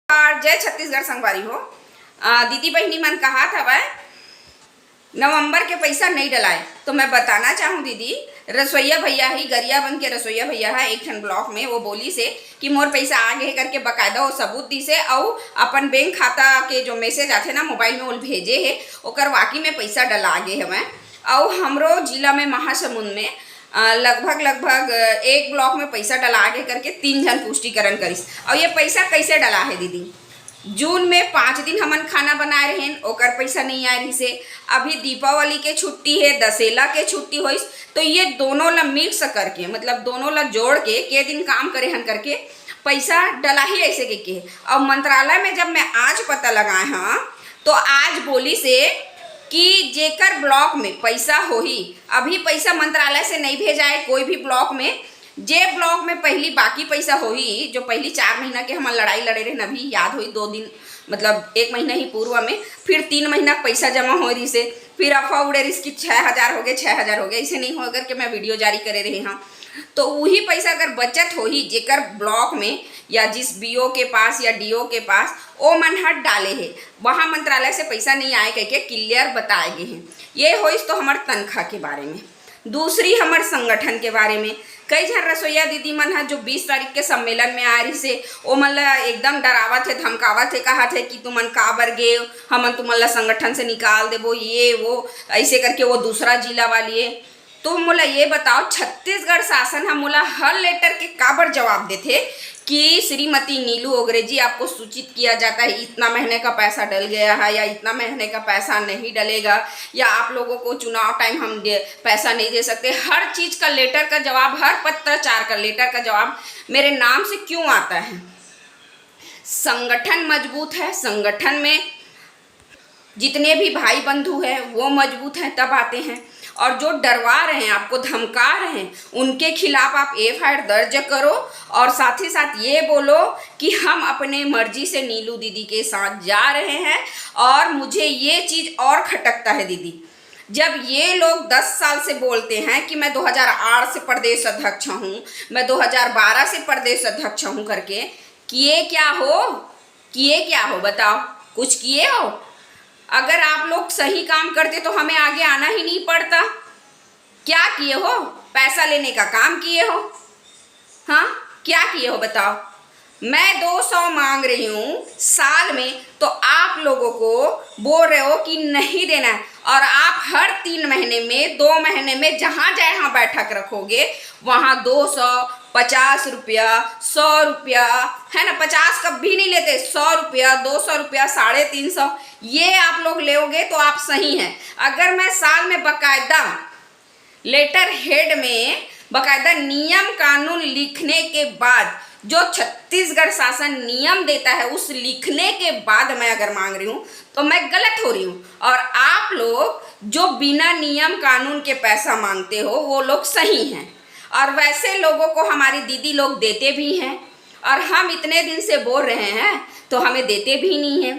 और जय छत्तीसगढ़ संगवारी हो। दीदी बहनी मन कहा था वह नवंबर के पैसा नहीं डलाए, तो मैं बताना चाहूँ दीदी, रसोईया भैया ही गरिया बन के रसोईया भैया है एक ठन ब्लॉक में वो बोली से कि मोर पैसा आगे करके बकायदा वो सबूत दी से और अपन बैंक खाता के जो मैसेज आते ना मोबाइल में वो भेजे है ओकर वाकई में पैसा डला आगे हमें। और हमरो जिला में महासमुंद में लगभग एक ब्लॉक में पैसा डला आगे करके 3 जन पुष्टिकरण करिस। और ये पैसा कैसे डला है दीदी, जून में 5 दिन हमन खाना बनाए रहे ओकर पैसा नहीं आए रही से, अभी दीपावली के छुट्टी है, दशहरा के छुट्टी होइस, तो ये दोनों ला मिक्स करके मतलब दोनों ला जोड़ के दिन काम करे हन करके पैसा डला ही ऐसे के। और मंत्रालय में जब मैं आज पता लगाए हाँ तो आज बोली से कि जेकर ब्लॉक में पैसा हो ही, अभी पैसा मंत्रालय से नहीं भेजा है कोई भी ब्लॉक में, जे ब्लॉक में पहली बाकी पैसा हो ही, जो पहली 4 महीना के हम लड़ाई लड़े रहे अभी याद हुई 2 दिन मतलब 1 महीना ही पूर्व में, फिर 3 महीना पैसा जमा हो रही से, फिर अफवाह उड़े रही कि 6000 हो गए 6000 हो गए, ऐसे नहीं हो करके मैं वीडियो जारी करे रही हाँ। तो वही पैसा अगर बचत हो ही जेकर ब्लॉक में या जिस बीओ के पास या डीओ के पास ओ मन हट डाले है वहाँ मंत्रालय से पैसा नहीं आए कह के क्लियर बताए गए हैं। ये हो तो हमारे तनख्वाह के बारे में, दूसरी हमारे संगठन के बारे में। कई जन रसोईया दीदी मन है जो 20 तारीख के सम्मेलन में आ रही से ओ मन ला एकदम डरावत है धमकावत है, कहा थे कि तुमन काबर गे हमन तुमन ला संगठन से निकाल देबो ये वो ऐसे करके, वो दूसरा जिला वाली है। तो मोला ये बताओ छत्तीसगढ़ शासन हम मोला हर लेटर के काबर जवाब देते कि श्रीमती नीलू ओगरे जी आपको सूचित किया जाता है इतना महीने का पैसा डल गया है या इतना महीने का पैसा नहीं डलेगा या आप लोगों को चुनाव टाइम हम पैसा नहीं दे सकते। हर चीज़ का लेटर का जवाब, हर पत्राचार का लेटर का जवाब मेरे नाम से क्यों आता है? संगठन मजबूत है, संगठन में जितने भी भाई बंधु हैं वो मजबूत हैं तब आते हैं, और जो डरवा रहे हैं आपको धमका रहे हैं उनके खिलाफ आप एफआईआर दर्ज करो और साथ ही साथ ये बोलो कि हम अपने मर्जी से नीलू दीदी के साथ जा रहे हैं। और मुझे ये चीज़ और खटकता है दीदी, जब ये लोग 10 साल से बोलते हैं कि मैं 2008 से प्रदेश अध्यक्ष हूँ, मैं 2012 से प्रदेश अध्यक्ष हूँ करके, किए क्या हो बताओ, कुछ किए हो? अगर आप लोग सही काम करते तो हमें आगे आना ही नहीं पड़ता। क्या किए हो? पैसा लेने का काम किए हो? हाँ क्या किए हो बताओ? मैं 200 मांग रही हूँ साल में, तो आप लोगों को बोल रहे हो कि नहीं देना है, और आप हर 3 महीने में 2 महीने में जहाँ जहाँ बैठक रखोगे वहाँ 250 रुपया 100 रुपया है ना, 50 कभी नहीं लेते, 100 रुपया 200 रुपया 350 ये आप लोग लोगे तो आप सही हैं। अगर मैं साल में बकायदा लेटर हेड में बकायदा नियम कानून लिखने के बाद जो छत्तीसगढ़ शासन नियम देता है उस लिखने के बाद मैं अगर मांग रही हूँ तो मैं गलत हो रही हूँ, और आप लोग जो बिना नियम कानून के पैसा मांगते हो वो लोग सही हैं। और वैसे लोगों को हमारी दीदी लोग देते भी हैं, और हम इतने दिन से बोल रहे हैं तो हमें देते भी नहीं हैं।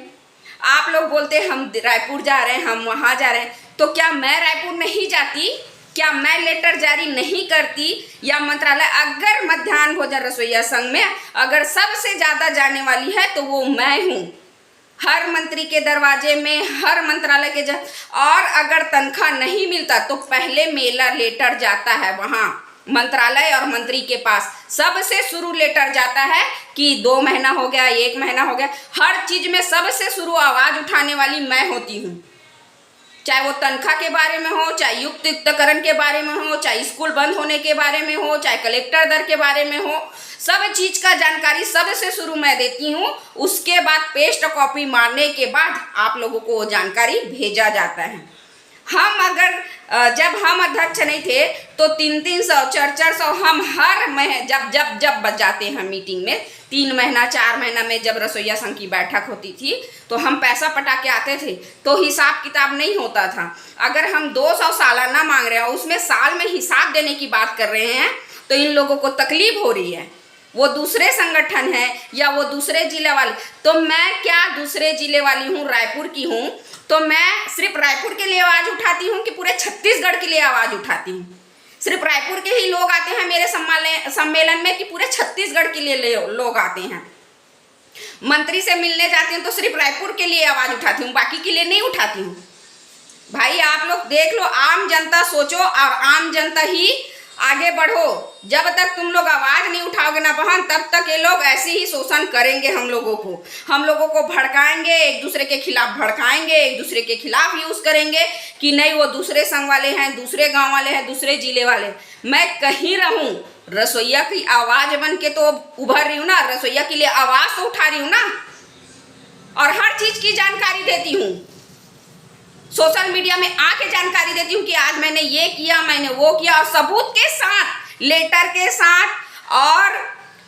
आप लोग बोलते हम रायपुर जा रहे हैं, हम वहाँ जा रहे हैं, तो क्या मैं रायपुर नहीं जाती? क्या मैं लेटर जारी नहीं करती? या मंत्रालय, अगर मध्याह्न भोजन रसोईया संघ में अगर सबसे ज़्यादा जाने वाली है तो वो मैं हूँ, हर मंत्री के दरवाजे में, हर मंत्रालय के और अगर तनख्वाह नहीं मिलता तो पहले मेरा लेटर जाता है वहाँ मंत्रालय और मंत्री के पास, सबसे शुरू लेटर जाता है कि 2 महीना हो गया 1 महीना हो गया, हर चीज़ में सबसे शुरू आवाज़ उठाने वाली मैं होती हूँ, चाहे वो तनख्वाह के बारे में हो, चाहे युक्तिकरण के बारे में हो, चाहे स्कूल बंद होने के बारे में हो, चाहे कलेक्टर दर के बारे में हो, सब चीज़ का जानकारी सबसे शुरू मैं देती हूँ। उसके बाद पेस्ट कॉपी मारने के बाद आप लोगों को वो जानकारी भेजा जाता है। हम अगर जब हम अध्यक्ष नहीं थे तो 300 400 हम हर जब जाते हैं मीटिंग में 3 महीना 4 महीना में जब रसोईया संघ की बैठक होती थी तो हम पैसा पटा के आते थे, तो हिसाब किताब नहीं होता था। अगर हम 200 सालाना मांग रहे हैं और उसमें साल में हिसाब देने की बात कर रहे हैं तो इन लोगों को तकलीफ हो रही है। वो दूसरे संगठन है या वो दूसरे जिले वाले, तो मैं क्या दूसरे जिले वाली हूँ, रायपुर की हूँ, तो मैं सिर्फ रायपुर के लिए आवाज़ उठाती हूँ कि पूरे छत्तीसगढ़ के लिए आवाज़ उठाती हूँ? सिर्फ रायपुर के ही लोग आते हैं मेरे सम्मेलन में कि पूरे छत्तीसगढ़ के लिए लोग आते हैं? मंत्री से मिलने जाती हूँ तो सिर्फ रायपुर के लिए आवाज उठाती हूँ, बाकी के लिए नहीं उठाती हूँ। भाई आप लोग देख लो, आम जनता सोचो और आम जनता ही आगे बढ़ो। जब तक तुम लोग आवाज नहीं उठाओगे ना बहन, तब तक ये लोग ऐसे ही शोषण करेंगे हम लोगों को भड़काएंगे, एक दूसरे के खिलाफ भड़काएंगे, एक दूसरे के खिलाफ यूज करेंगे कि नहीं वो दूसरे संघ वाले हैं, दूसरे गांव वाले हैं, दूसरे जिले वाले। मैं कहीं रहूं रसोईया की आवाज बन के तो उभर रही हूँ ना, रसोईया के लिए आवाज तो उठा रही हूँ ना, और हर चीज की जानकारी देती हूँ। सोशल मीडिया में आके जानकारी देती हूँ कि आज मैंने ये किया, मैंने वो किया, और सबूत के साथ, लेटर के साथ और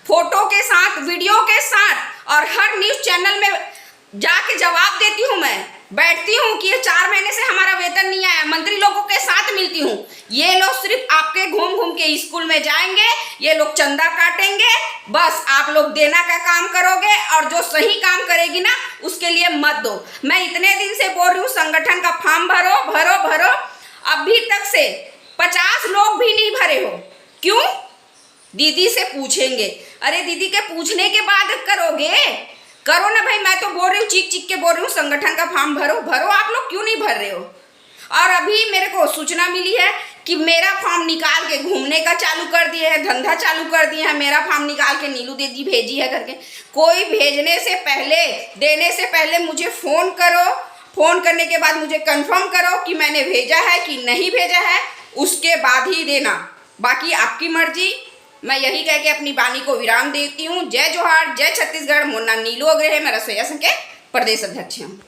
फोटो के साथ, वीडियो के साथ, और हर न्यूज चैनल में जाके जवाब देती हूँ। मैं बैठती हूँ कि ये 4 महीने से हमारा वेतन नहीं आया, मंत्री लोगों के साथ मिलती हूँ। ये लोग सिर्फ आपके घूम घूम के स्कूल में जाएंगे, ये लोग चंदा काटेंगे, बस आप लोग देना का काम करोगे, और जो सही काम करेगी ना उसके लिए मत दो। मैं इतने दिन से बोल रही हूँ संगठन का फॉर्म भरो भरो भरो, अभी तक से 50 लोग भी नहीं भरे हो। क्यों? दीदी से पूछेंगे। अरे दीदी के पूछने के बाद करोगे, करो ना भाई। मैं तो बोल रही हूँ, चीख चीख के बोल रही हूँ संगठन का फॉर्म भरो भरो, आप लोग क्यों नहीं भर रहे हो? और अभी मेरे को सूचना मिली है कि मेरा फॉर्म निकाल के घूमने का चालू कर दिए है, धंधा चालू कर दिए हैं। मेरा फॉर्म निकाल के नीलू दीदी भेजी है करके। कोई भेजने से पहले, देने से पहले मुझे फ़ोन करो, फ़ोन करने के बाद मुझे कंफर्म करो कि मैंने भेजा है कि नहीं भेजा है, उसके बाद ही देना। बाकी आपकी मर्जी। मैं यही कह के अपनी वाणी को विराम देती हूँ। जय जोहार, जय छत्तीसगढ़। मोर नाम नीलू अग्रहे, मैं रसोईया संघ के प्रदेश अध्यक्ष हूँ।